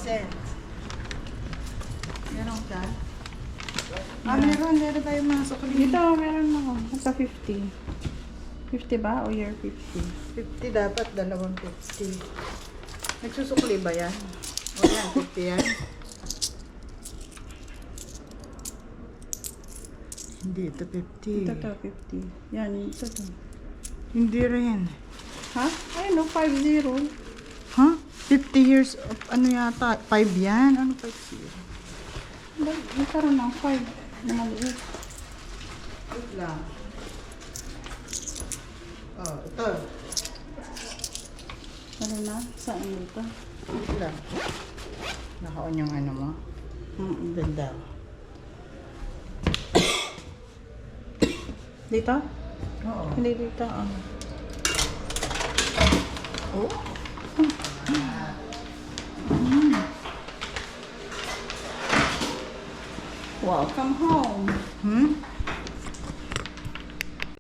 cents. Meron ka? Meron tayo mga sukli. Dito, meron ako. Sa 50. 50 ba? O year 50? 50 dapat, 250. Nagsusukli ba yan? O yan, 50 yan? Hindi, ito 50. Ito to, 50. Yan, ito to. Hindi rin. Ha? Ay, no, 50. Huh? 50 years of ano yata? 5 yan? Ano 5 0? Nagkaroon ng 5 na maliit. Wait lang. Oh, ito. Ano na? Saan dito? Wait lang. Naka-on yung ano mo? Ganda. Dito? Oo. Hindi dito. Oh? Welcome home. Hmm?